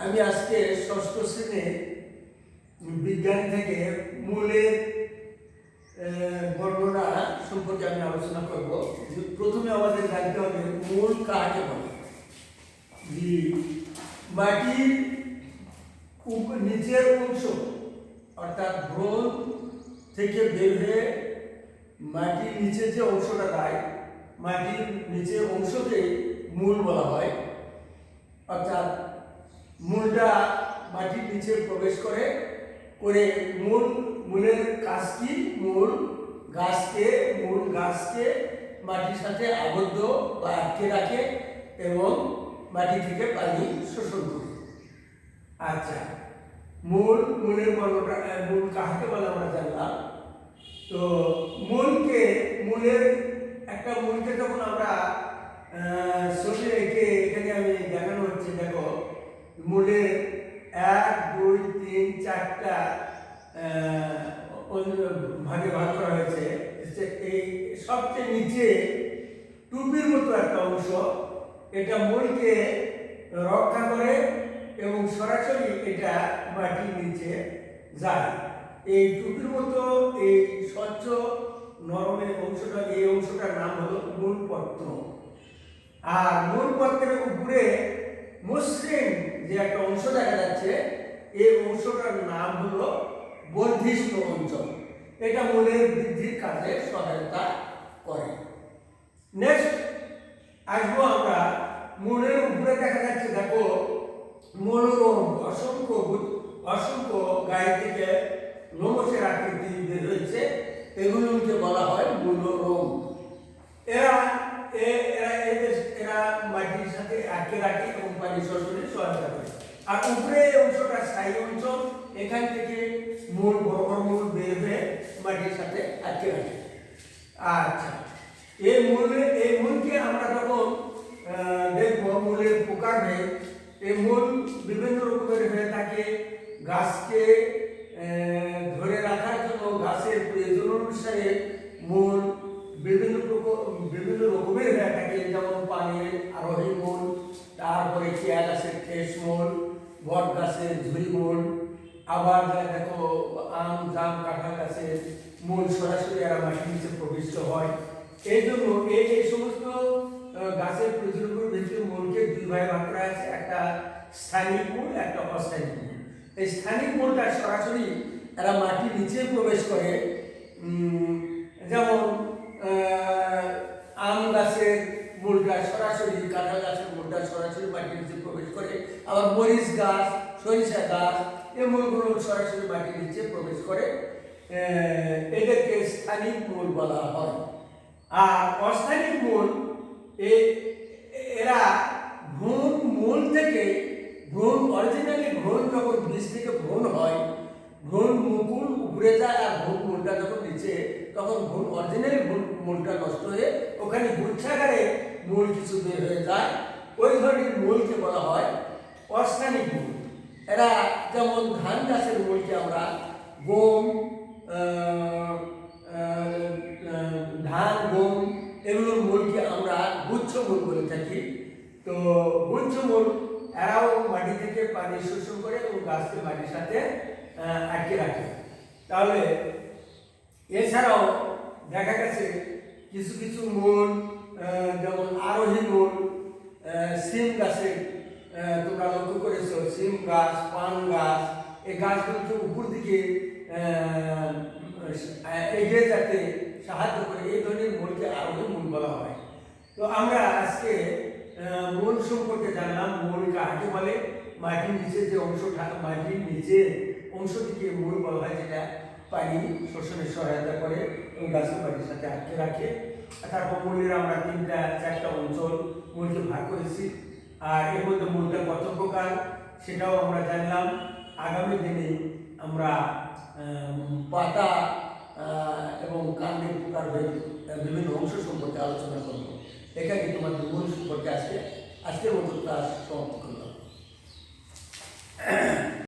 আমি আজকে ষষ্ঠ শ্রেণীর বিজ্ঞান থেকে মূলের বর্ণনা সম্পর্কে আমি আলোচনা করব। প্রথমে আমাদের জানতে হবে মূল কাকে বলে। মাটির নিচের অংশ অর্থাৎ ভ্রূণ থেকে বের হয়ে মাটির নিচে যে অংশটা দেয়, মাটির নিচের অংশকে মূল বলা হয়। অর্থাৎ মূলটা মাটির নিচে প্রবেশ করে মূলের কাজ কি, মূল গাছকে মাটির সাথে আবদ্ধ বা আটকে রাখে এবং মাটি থেকে পানি শোষণ করে। আচ্ছা, মূলের বর্ণটা মূল কাকে বলে আমরা জানলাম। তো মূলের যখন আমরা ছবি এঁকে এখানে আমি দেখানো হচ্ছে, দেখো মূলের 1, 2, 3, 4টা ভাগে ভাগ করা হয়েছে। এই সবচেয়ে নিচে টুপির মতো একটা অংশ, এটা মূলকে রক্ষা করে এবং সরাসরি এটা মাটির নিচে যায়। এই টুপির মতো এই স্বচ্ছ নরমের অংশটা, এই অংশটার নাম হলো মূলপত্র। আর মূলপত্রের উপরে মসৃণ যে একটা অংশ দেখা যাচ্ছে, এই অংশটার নাম হলো বর্ধিষ্ণু অঞ্চল। এটা মূলের বৃদ্ধির কাজে সহায়তা করে। নেক্সট আসবো আমরা মূলের উপরে দেখা যাচ্ছে, দেখো মনোরম অসংখ্য গায়ে থেকে লোমসের আকৃতি বের হয়েছে, এগুলোকে বলা হয় মনোরম। এরা মাটির সাথে আটকে রাখে এবং পানি শোষণে সহায়তা করে। আর উপরে অংশটা স্থায়ী অঞ্চল, এখান থেকে বড় মূল বের হয়ে মাটির সাথে আটকে রাখে। আচ্ছা, এই মূলকে আমরা যখন দেখবো মূলের প্রকারভেদ, এই মূল বিভিন্ন রকমের হয়ে থাকে। গাছকে ধরে রাখার জন্য গাছের প্রয়োজন অনুসারে মূল বিভিন্ন রকমের হয়ে থাকে, যেমন পানির আরোহী মূল, তারপরে কেয়া গাছের ঠেস মূল, বট গাছের ঝুড়ি মূল, আবার দেখো আম, জাম, কাঁঠাল গাছের মূল সরাসরি এরা মাটির নিচে প্রবিষ্ট হয়। এই জন্য এই সমস্ত গাছের প্রয়োজনীয় ভিত্তিক মূলকে দুই ভাগে ভাগ করা আছে, একটা স্থানিক মূল, একটা অস্থানিক মূল। এই স্থানিক মূলটা সরাসরি এরা মাটির নিচে প্রবেশ করে। যেমন আম গাছের মূলটা সরাসরি, কাঁঠাল গাছের মূলটা সরাসরি মাটির নিচে প্রবেশ করে। আবার মরিচ গাছ, সরিষা গাছ, এই মূলগুলো সরাসরি মাটির নিচে প্রবেশ করে। এদেরকে স্থানিক মূল বলা হয়। আর অস্থানিক মূল, এরা মূল থেকে অরিজিনালি ভ্রূণ যখন বীজ থেকে ভ্রূণ হয়, ভ্রূণ মুকুল উপরে যায় আর মূলটা যখন নিচে, তখন অরিজিনালি মূলটা নষ্ট হয়ে ওখানে গুচ্ছাকারে মূল কিছু বের হয়ে যায়। ওই ধরনের মূলকে বলা হয় অস্থানিক মূল। এরা যেমন ধান গাছের মূলকে আমরা গম, ধান, গম এগুলোর মূলকে আমরা গুচ্ছ মূল বলে থাকি। তো গুচ্ছ মূল এরাও মাটি থেকে পানি শোষণ করে এবং গাছকে মাটির সাথে আটকে রাখে। তাহলে এছাড়াও দেখা গেছে কিছু মূল, যেমন আরোহী মূল, সিম গাছের, তোমরা লক্ষ্য করেছো সিম গাছ, পান গাছ, এই গাছগুলোকে উপর দিকে এগিয়ে যেতে সাহায্য করে। এই ধরনের মূলকে আরোহী মূল বলা হয়। তো আমরা আজকে মূল সম্পর্কে জানলাম। মূল কাকে বলে? মাটির নিচে যে অংশটা, মাটির নিচের অংশটিকে মূল বলা হয়, যেটা পানি শোষণে সহায়তা করে এবং গাছকে মাটির সাথে আটকে রাখে। তারপর মূলের আমরা 3-4টা অঞ্চল মূলকে ভাগ করেছি। আর এর মধ্যে মূলটা কত প্রকার সেটাও আমরা জানলাম। আগামী দিনে আমরা পাতা এবং কাণ্ডের প্রকারভেদ বিভিন্ন অংশ সম্পর্কে আলোচনা করব। এখানে তোমাদের মূল সম্পর্কে আজকের মতো ক্লাস সমাপ্ত করলাম।